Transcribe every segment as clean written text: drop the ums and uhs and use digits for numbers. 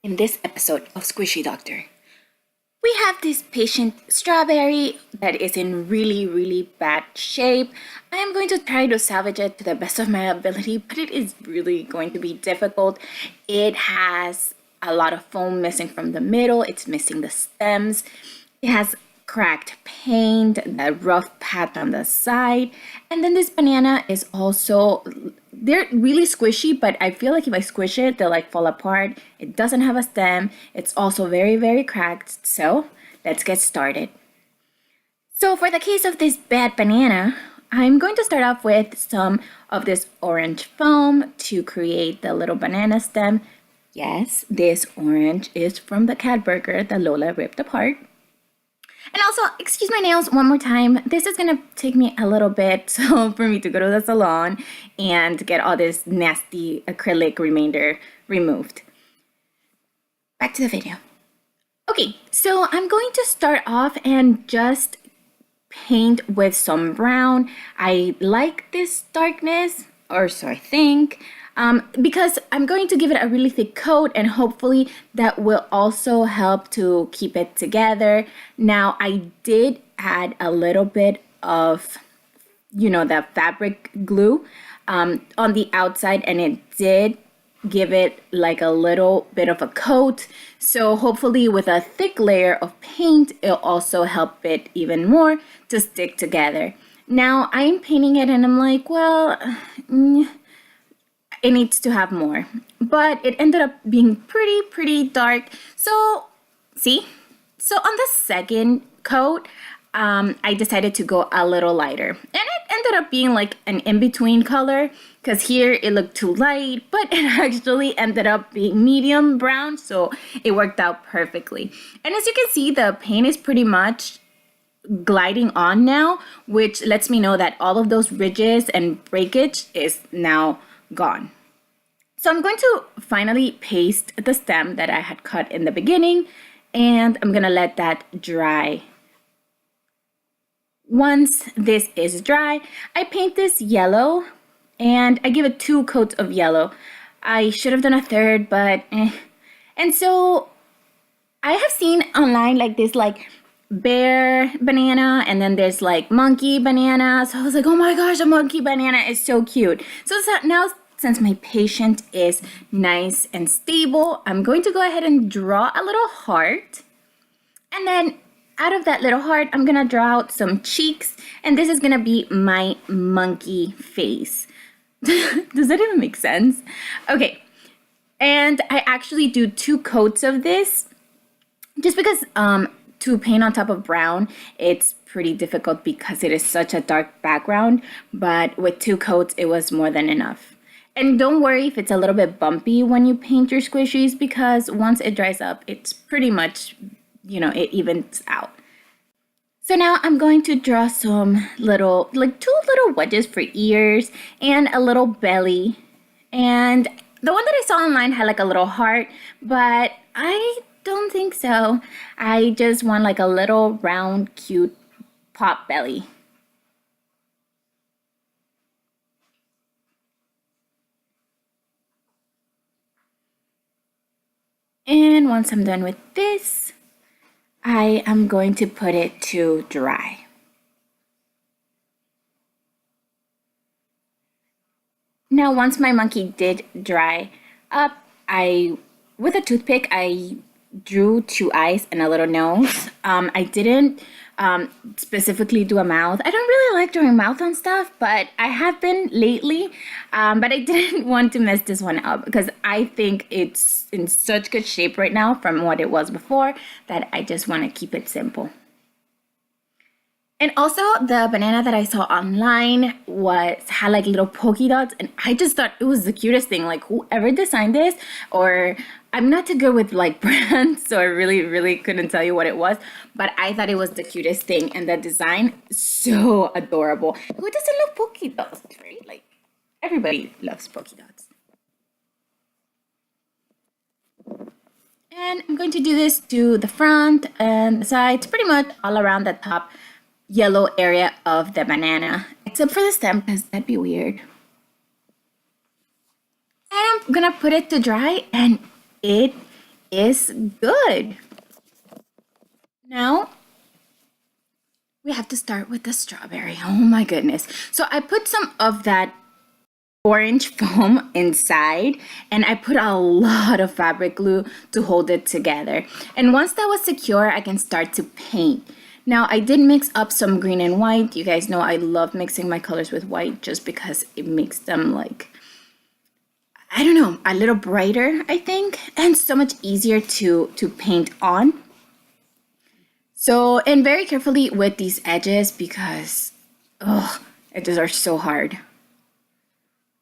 In this episode of Squishy Doctor, we have this patient strawberry that is in really bad shape. I am going to try to salvage it to the best of my ability, but it is really going to be difficult. It has a lot of foam missing from the middle, it's missing the stems, it has cracked paint, the rough patch on the side, and then this banana is also, they're really squishy, but I feel like if I squish it, they'll like fall apart. It doesn't have a stem. It's also very cracked. So let's get started. So for the case of this bad banana, I'm going to start off with some of this orange foam to create the little banana stem. Yes, this orange is from the cat burger that Lola ripped apart. And also, excuse my nails one more time. This is gonna take me a little bit for me to go to the salon and get all this nasty acrylic remainder removed. Back to the video. Okay, so I'm going to start off and just paint with some brown. I like this darkness, or so I think. Because I'm going to give it a really thick coat and hopefully that will also help to keep it together. Now I did add a little bit of, the fabric glue on the outside, and it did give it like a little bit of a coat. So hopefully with a thick layer of paint, it'll also help it even more to stick together. Now I'm painting it and I'm like, well, it needs to have more, but it ended up being pretty dark. So see, so on the second coat, I decided to go a little lighter, and it ended up being like an in-between color, because here it looked too light, but it actually ended up being medium brown, so it worked out perfectly. And as you can see, the paint is pretty much gliding on now, which lets me know that all of those ridges and breakage is now gone. So I'm going to finally paste the stem that I had cut in the beginning, and I'm gonna let that dry. Once this is dry, I paint this yellow and I give it 2 coats of yellow. I should have done a third, but And so I have seen online like this bear banana, and then there's like monkey banana. So I was like, oh my gosh, a monkey banana is so cute. So now, since my patient is nice and stable, I'm going to go ahead and draw a little heart. And then out of that little heart, I'm gonna draw out some cheeks, and this is gonna be my monkey face. Does that even make sense? Okay, and I actually do 2 coats of this just because to paint on top of brown, it's pretty difficult because it is such a dark background, but with 2 coats, it was more than enough. And don't worry if it's a little bit bumpy when you paint your squishies, because once it dries up, it's pretty much, it evens out. So now I'm going to draw some little, 2 little wedges for ears and a little belly. And the one that I saw online had like a little heart, but I don't think so. I just want like a little round, cute pot belly. And once I'm done with this, I am going to put it to dry. Now, once my monkey did dry up, with a toothpick, I drew 2 eyes and a little nose. I didn't specifically do a mouth. I don't really like drawing mouth on stuff, but I have been lately. But I didn't want to mess this one up because I think it's in such good shape right now from what it was before that I just want to keep it simple. And also the banana that I saw online had like little polka dots, and I just thought it was the cutest thing. Like, whoever designed this, or I'm not too good with like brands, so I really couldn't tell you what it was, but I thought it was the cutest thing, and the design, so adorable. Who doesn't love polka dots, right? Like, everybody loves polka dots. And I'm going to do this to the front and the sides, pretty much all around the top yellow area of the banana, except for the stem, because that'd be weird. And I'm gonna put it to dry, and it is good. Now, we have to start with the strawberry. Oh my goodness. So I put some of that orange foam inside, and I put a lot of fabric glue to hold it together. And once that was secure, I can start to paint. Now, I did mix up some green and white. You guys know I love mixing my colors with white just because it makes them like, I don't know, a little brighter, I think, and so much easier to paint on. So, and very carefully with these edges because, edges are so hard.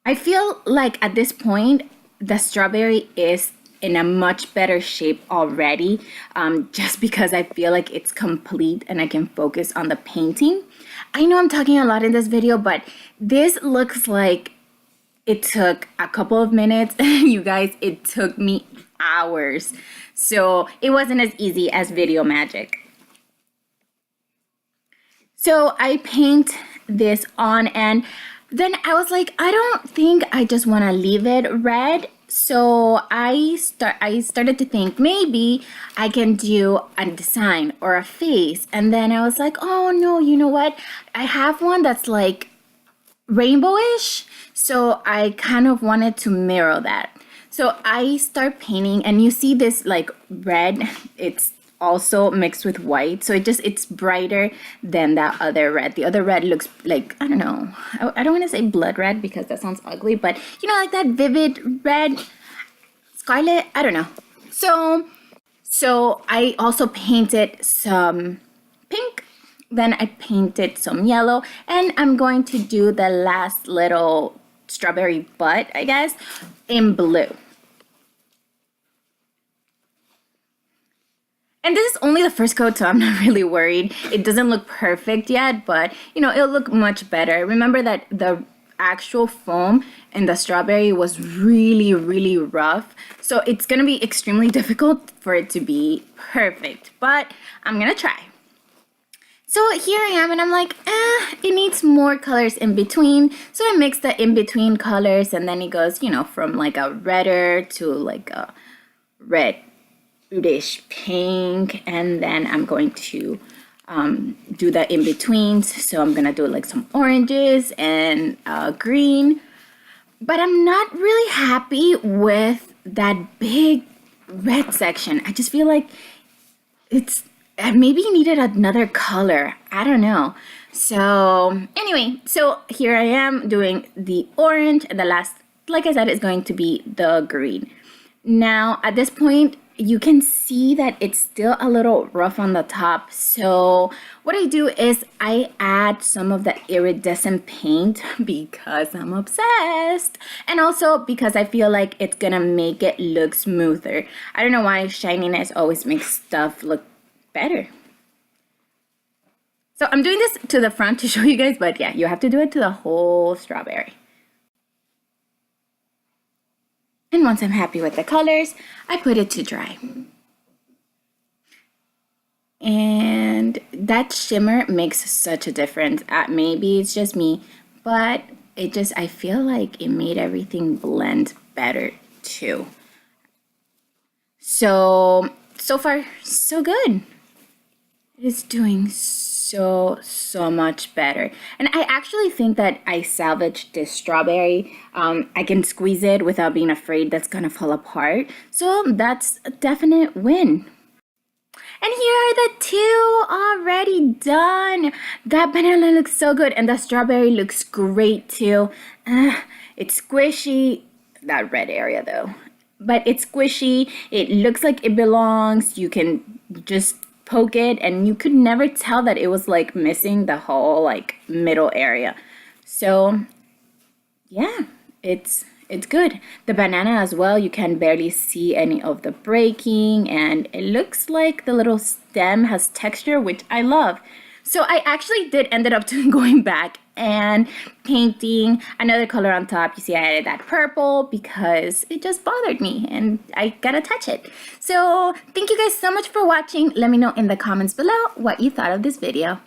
I feel like at this point, the strawberry is in a much better shape already, just because I feel like it's complete and I can focus on the painting. I know I'm talking a lot in this video, but this looks like it took a couple of minutes. You guys, it took me hours. So it wasn't as easy as video magic. So I paint this on, and then I was like, I don't think I just want to leave it red. So I started to think maybe I can do a design or a face. And then I was like, oh no, you know what? I have one that's like rainbowish. So I kind of wanted to mirror that. So I start painting, and you see this like red, it's also mixed with white, so it's brighter than that other red. The other red looks like, I don't know, I don't want to say blood red because that sounds ugly, but you know, like that vivid red, scarlet, I don't know. So I also painted some pink, then I painted some yellow, and I'm going to do the last little strawberry butt, I guess, in blue. And this is only the first coat, so I'm not really worried. It doesn't look perfect yet, but you know, it'll look much better. Remember that the actual foam in the strawberry was really, really rough. So it's gonna be extremely difficult for it to be perfect, but I'm gonna try. So here I am, and I'm like, it needs more colors in between. So I mix the in-between colors, and then it goes, you know, from like a redder to like a reddish pink, and then I'm going to do the in-betweens. So I'm gonna do like some oranges and green, but I'm not really happy with that big red section. I just feel like it's maybe needed another color. I don't know. So anyway, so here I am doing the orange, and the last, like I said, is going to be the green. Now at this point, you can see that it's still a little rough on the top. So what I do is I add some of the iridescent paint because I'm obsessed. And also because I feel like it's gonna make it look smoother. I don't know why shininess always makes stuff look better. So I'm doing this to the front to show you guys, but yeah, you have to do it to the whole strawberry. And once I'm happy with the colors, I put it to dry. And that shimmer makes such a difference. Maybe it's just me, but I feel like it made everything blend better too. So far, so good. It is doing so much better. And I actually think that I salvaged this strawberry. I can squeeze it without being afraid that's gonna fall apart. So that's a definite win. And here are the two already done. That banana looks so good, and the strawberry looks great too. It's squishy, that red area though. But it's squishy, it looks like it belongs. You can just poke it, and you could never tell that it was like missing the whole like middle area. So yeah, it's good. The banana as well, you can barely see any of the breaking, and it looks like the little stem has texture, which I love. So I actually did ended up going back and painting another color on top. You see I added that purple because it just bothered me and I gotta touch it. So thank you guys so much for watching. Let me know in the comments below what you thought of this video.